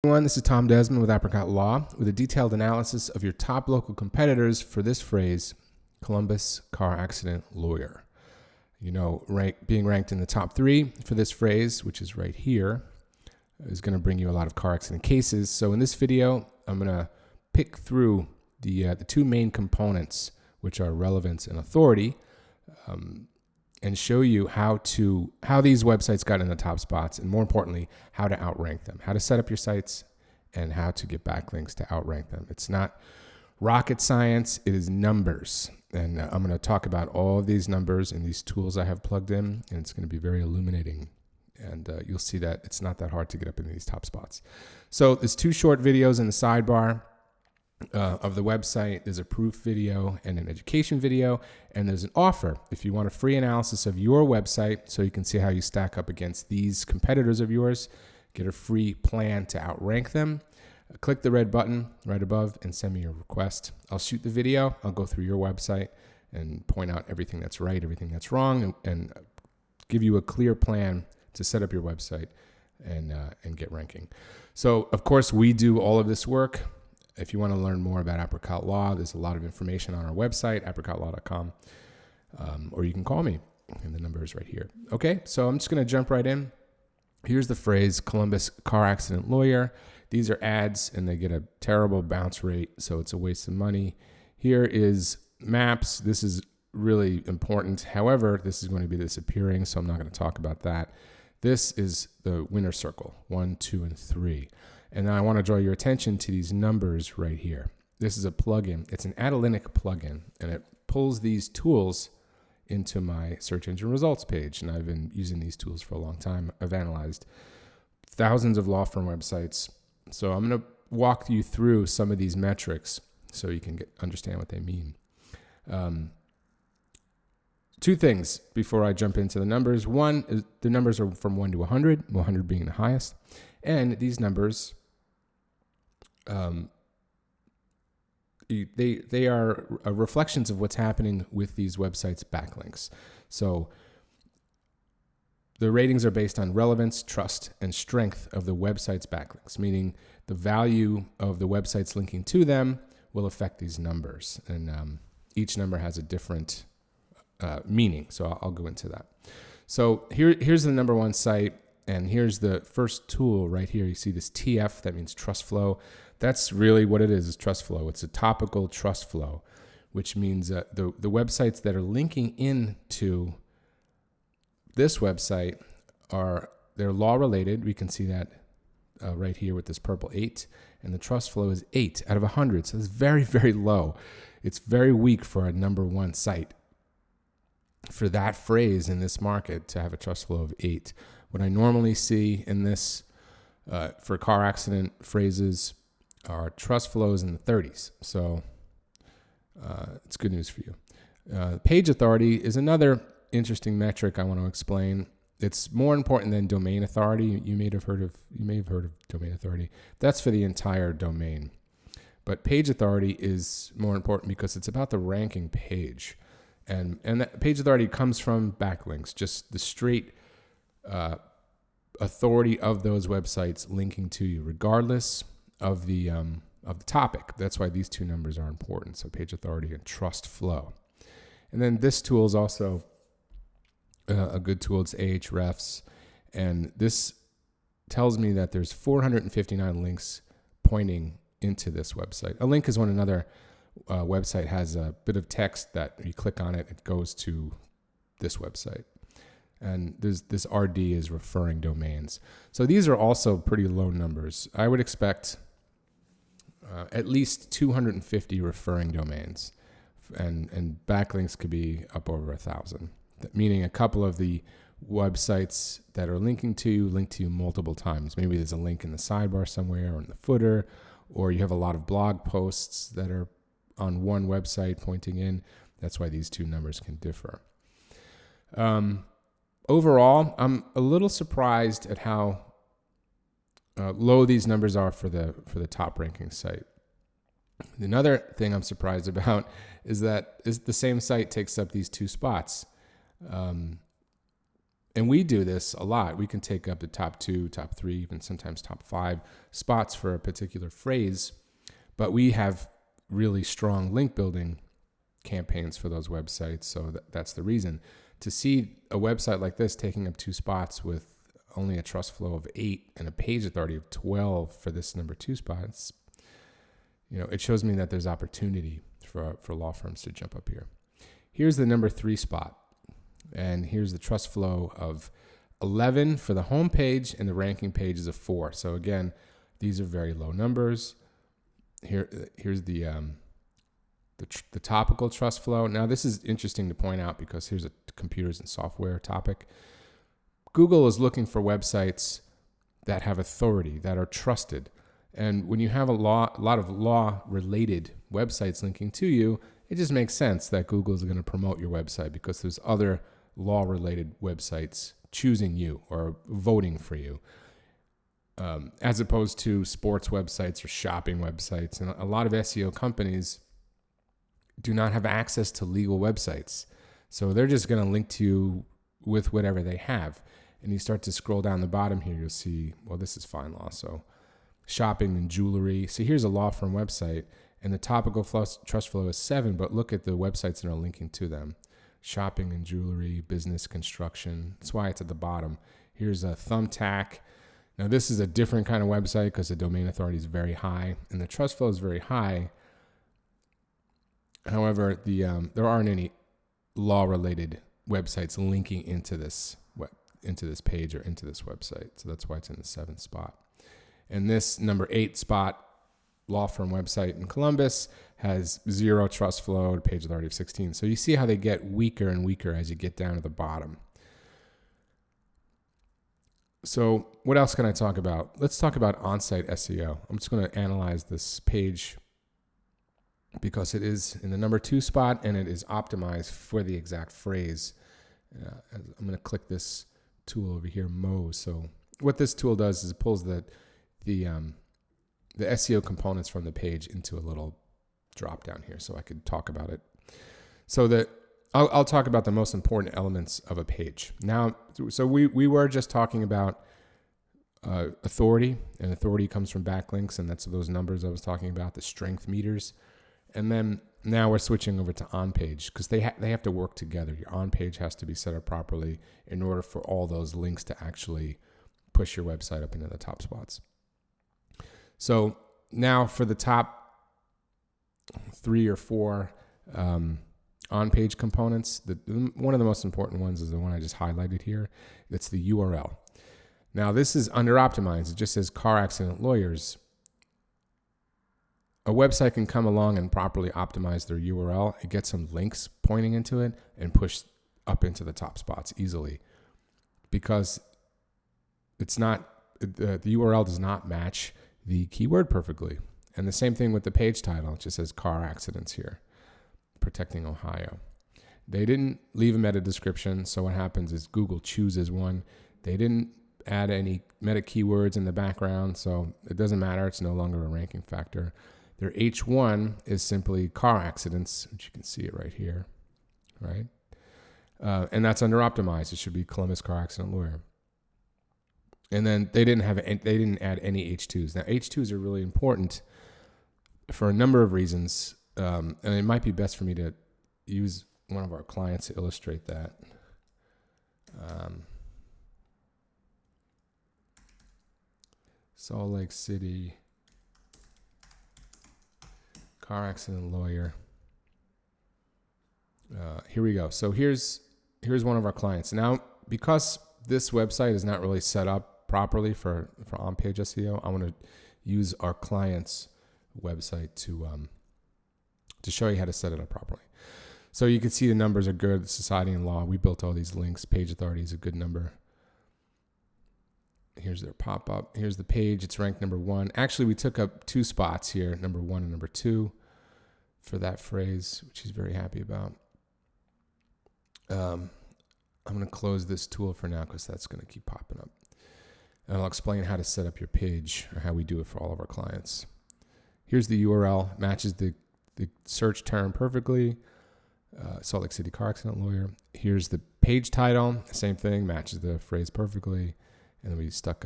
Everyone, this is Tom Desmond with Apricot Law with a detailed analysis of your top local competitors for this phrase, Columbus car accident lawyer. You know, being ranked in the top 3 for this phrase, which is right here, is going to bring you a lot of car accident cases. So in this video, I'm going to pick through the 2 main components, which are relevance and authority, and show you how these websites got in the top spots, and more importantly, how to outrank them, how to set up your sites, and how to get backlinks to outrank them. It's not rocket science, it is numbers. And I'm going to talk about all of these numbers and these tools I have plugged in, and it's going to be very illuminating. And you'll see that it's not that hard to get up in these top spots. So there's 2 short videos in the sidebar of the website. There's a proof video and an education video, and there's an offer if you want a free analysis of your website so you can see how you stack up against these competitors of yours. Get a free plan to outrank them. Click the red button right above and send me your request. I'll shoot the video. I'll go through your website and point out everything that's right, everything that's wrong, and give you a clear plan to set up your website and get ranking. So, of course, we do all of this work. If you want to learn more about Apricot Law, there's a lot of information on our website, apricotlaw.com, or you can call me, and the number is right here. Okay, so I'm just going to jump right in. Here's the phrase, Columbus car accident lawyer. These are ads, and they get a terrible bounce rate, so it's a waste of money. Here is maps. This is really important. However, this is going to be disappearing, so I'm not going to talk about that. This is the winner circle, 1, 2, and 3. And then I want to draw your attention to these numbers right here. This is a plugin. It's an analytic plugin, and it pulls these tools into my search engine results page. And I've been using these tools for a long time. I've analyzed thousands of law firm websites. So I'm going to walk you through some of these metrics so you can understand what they mean. 2 things before I jump into the numbers. One is the numbers are from 1 to 100, 100 being the highest. And these numbers, they are reflections of what's happening with these websites' backlinks. So the ratings are based on relevance, trust, and strength of the website's backlinks, meaning the value of the websites linking to them will affect these numbers. And each number has a different meaning. So I'll go into that. So here's the number 1 site. And here's the first tool right here. You see this TF, that means trust flow. That's really what it is trust flow. It's a topical trust flow, which means that the websites that are linking into this website they're law related. We can see that right here with this purple 8, and the trust flow is 8 out of 100. So it's very, very low. It's very weak for a number 1 site. For that phrase in this market to have a trust flow of 8. What I normally see in this for car accident phrases are trust flows in the 30s. So it's good news for you. Page authority is another interesting metric I want to explain. It's more important than domain authority. You may have heard of domain authority. That's for the entire domain. But page authority is more important because it's about the ranking page. And that page authority comes from backlinks, just the straight authority of those websites linking to you, regardless of the topic. That's why these 2 numbers are important. So page authority and trust flow. And then this tool is also a good tool. It's Ahrefs, and this tells me that there's 459 links pointing into this website. A link is when another website has a bit of text that you click on it goes to this website. And this RD is referring domains. So these are also pretty low numbers. I would expect at least 250 referring domains, and backlinks could be up over 1,000. Meaning a couple of the websites that are linking to you link to you multiple times. Maybe there's a link in the sidebar somewhere or in the footer, or you have a lot of blog posts that are on one website pointing in. That's why these 2 numbers can differ. Overall, I'm a little surprised at how low these numbers are for the top ranking site. Another thing I'm surprised about is that the same site takes up these 2 spots. And we do this a lot. We can take up the top 2, top 3, even sometimes top 5 spots for a particular phrase, but we have really strong link building campaigns for those websites. So that's the reason. To see a website like this taking up 2 spots with only a trust flow of 8 and a page authority of 12 for this number 2 spots, it shows me that there's opportunity for law firms to jump up here. Here's the number 3 spot. And here's the trust flow of 11 for the home page, and the ranking page is a 4. So again, these are very low numbers. Here's the topical trust flow. Now this is interesting to point out because here's a computers and software topic. Google is looking for websites that have authority, that are trusted. And when you have a lot of law-related websites linking to you, it just makes sense that Google is going to promote your website because there's other law-related websites choosing you or voting for you, as opposed to sports websites or shopping websites. And a lot of SEO companies do not have access to legal websites. So they're just going to link to you with whatever they have. And you start to scroll down the bottom here, you'll see, well, this is fine law. So shopping and jewelry. So here's a law firm website, and the topical trust flow is 7, but look at the websites that are linking to them. Shopping and jewelry, business, construction. That's why it's at the bottom. Here's a Thumbtack. Now this is a different kind of website because the domain authority is very high and the trust flow is very high. However, there aren't any law-related websites linking into this page or into this website. So that's why it's in the 7th spot. And this number 8 spot, law firm website in Columbus, has 0 trust flow, page authority of 16. So you see how they get weaker and weaker as you get down to the bottom. So what else can I talk about? Let's talk about Onsite SEO. I'm just going to analyze this page because it is in the number 2 spot and it is optimized for the exact phrase. I'm going to click this tool over here, Moz. So what this tool does is it pulls the SEO components from the page into a little drop down here so I could talk about it. So I'll talk about the most important elements of a page. Now, so we were just talking about authority, and authority comes from backlinks, and that's those numbers I was talking about, the strength meters. And then now we're switching over to on-page because they have to work together. Your on-page has to be set up properly in order for all those links to actually push your website up into the top spots. So now for the top 3 or 4 on-page components, one of the most important ones is the one I just highlighted here. That's the URL. Now this is under-optimized. It just says car accident lawyers. A website can come along and properly optimize their URL and get some links pointing into it and push up into the top spots easily because it's not, the URL does not match the keyword perfectly. And the same thing with the page title. It just says car accidents here, protecting Ohio. They didn't leave a meta description. So what happens is Google chooses one. They didn't add any meta keywords in the background. So it doesn't matter. It's no longer a ranking factor. Their H1 is simply car accidents, which you can see it right here, right? And that's under optimized. It should be Columbus car accident lawyer. And then they didn't add any H2s. Now H2s are really important for a number of reasons, and it might be best for me to use one of our clients to illustrate that. Salt Lake City car accident lawyer. Here we go. So here's one of our clients. Now, because this website is not really set up properly for on-page SEO, I want to use our client's website to show you how to set it up properly. So you can see the numbers are good. Society and law, we built all these links. Page authority is a good number. Here's their pop-up. Here's the page. It's ranked number 1. Actually, we took up 2 spots here, number 1 and number 2, for that phrase, which he's very happy about. I'm going to close this tool for now because that's going to keep popping up. And I'll explain how to set up your page or how we do it for all of our clients. Here's the URL. Matches the search term perfectly. Salt Lake City car accident lawyer. Here's the page title. Same thing, matches the phrase perfectly. And then we stuck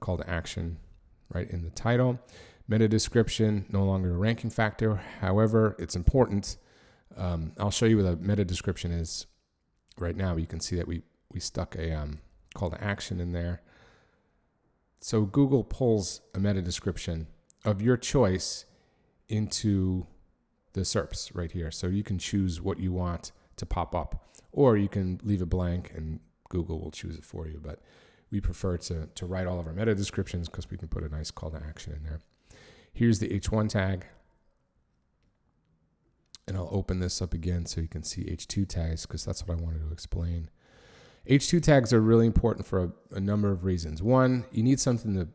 call to action right in the title. Meta description, no longer a ranking factor. However, it's important. I'll show you what a meta description is right now. You can see that we stuck a call to action in there. So Google pulls a meta description of your choice into the SERPs right here. So you can choose what you want to pop up, or you can leave it blank and Google will choose it for you. But we prefer to write all of our meta descriptions because we can put a nice call to action in there. Here's the H1 tag. And I'll open this up again so you can see H2 tags because that's what I wanted to explain. H2 tags are really important for a number of reasons. One, you need something to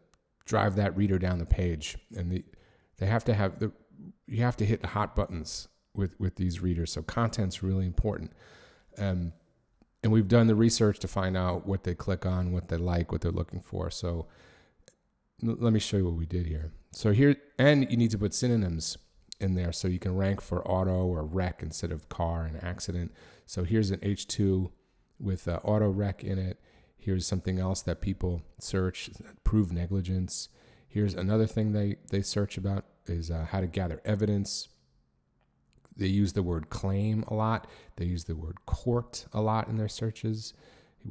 drive that reader down the page, and they have to have you have to hit the hot buttons with these readers. So content's really important. And we've done the research to find out what they click on, what they like, what they're looking for. So let me show you what we did here. So here, and you need to put synonyms in there so you can rank for auto or wreck instead of car and accident. So here's an H2 with auto wreck in it. Here's something else that people search, prove negligence. Here's another thing they search about is how to gather evidence. They use the word claim a lot. They use the word court a lot in their searches.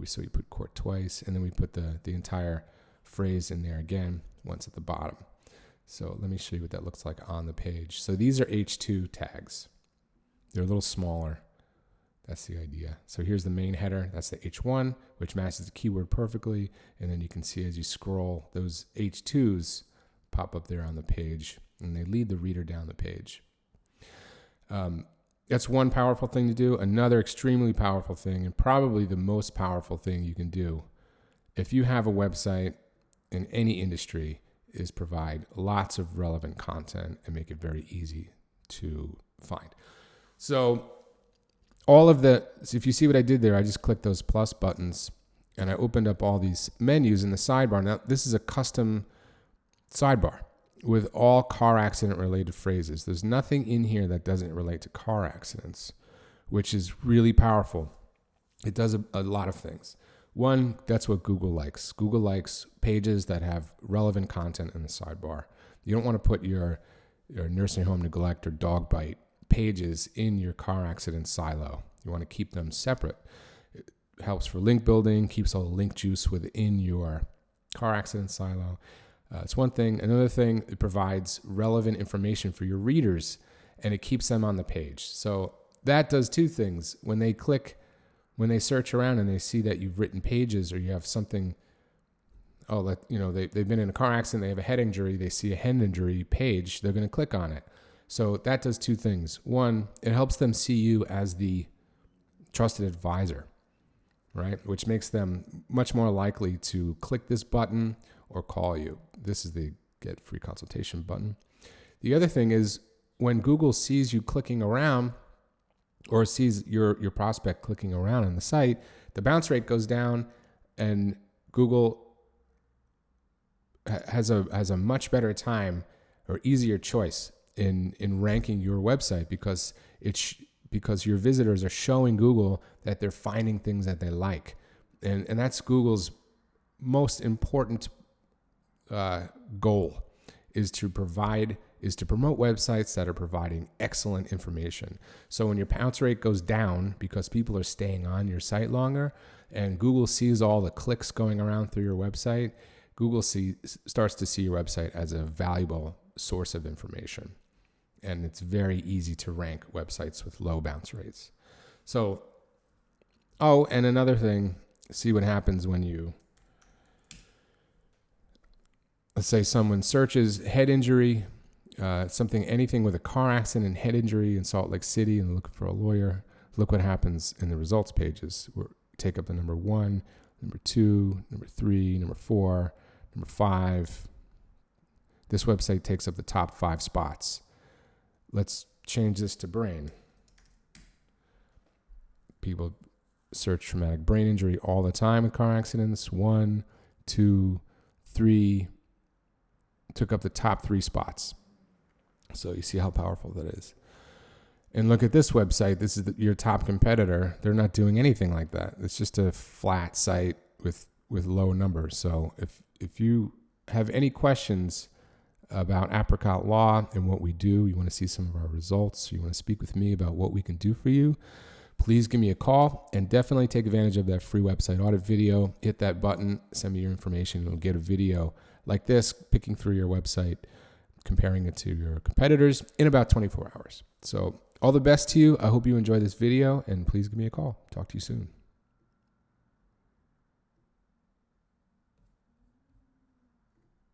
So we put court twice, and then we put the entire phrase in there again once at the bottom. So let me show you what that looks like on the page. So these are H2 tags. They're a little smaller. That's the idea. So here's the main header. That's the H1, which matches the keyword perfectly. And then you can see as you scroll, those H2s pop up there on the page, and they lead the reader down the page. That's one powerful thing to do. Another extremely powerful thing, and probably the most powerful thing you can do if you have a website in any industry, is provide lots of relevant content and make it very easy to find. So if you see what I did there, I just clicked those plus buttons and I opened up all these menus in the sidebar. Now, this is a custom sidebar with all car accident related phrases. There's nothing in here that doesn't relate to car accidents, which is really powerful. It does a lot of things. One, that's what Google likes. Google likes pages that have relevant content in the sidebar. You don't want to put your nursing home neglect or dog bite pages in your car accident silo. You want to keep them separate. It helps for link building, keeps all the link juice within your car accident silo. It's one thing. Another thing, it provides relevant information for your readers, and it keeps them on the page. So that does two things. When they search around and they see that you've written pages or you have something, they've been in a car accident, they have a head injury, they see a head injury page, they're going to click on it. So that does two things. One, it helps them see you as the trusted advisor, right? Which makes them much more likely to click this button or call you. This is the get free consultation button. The other thing is when Google sees you clicking around or sees your prospect clicking around on the site, the bounce rate goes down, and Google has a much better time or easier choice in ranking your website because your visitors are showing Google that they're finding things that they like, and that's Google's most important goal is to promote websites that are providing excellent information. So when your bounce rate goes down because people are staying on your site longer and Google sees all the clicks going around through your website, Google starts to see your website as a valuable source of information. And it's very easy to rank websites with low bounce rates. So, and another thing, see what happens when let's say someone searches head injury, anything with a car accident and head injury in Salt Lake City and looking for a lawyer. Look what happens in the results pages. We take up the number 1, number 2, number 3, number 4, number 5. This website takes up the top 5 spots. Let's change this to brain. People search traumatic brain injury all the time in car accidents. 1, 2, 3. Took up the top 3 spots. So you see how powerful that is. And look at this website. This is your top competitor. They're not doing anything like that. It's just a flat site with low numbers. So if you have any questions about Apricot Law and what we do, you want to see some of our results, you want to speak with me about what we can do for you, please give me a call, and definitely take advantage of that free website audit video. Hit that button, send me your information. You'll get a video like this, picking through your website, comparing it to your competitors in about 24 hours. So all the best to you. I hope you enjoy this video, and please give me a call. Talk to you soon.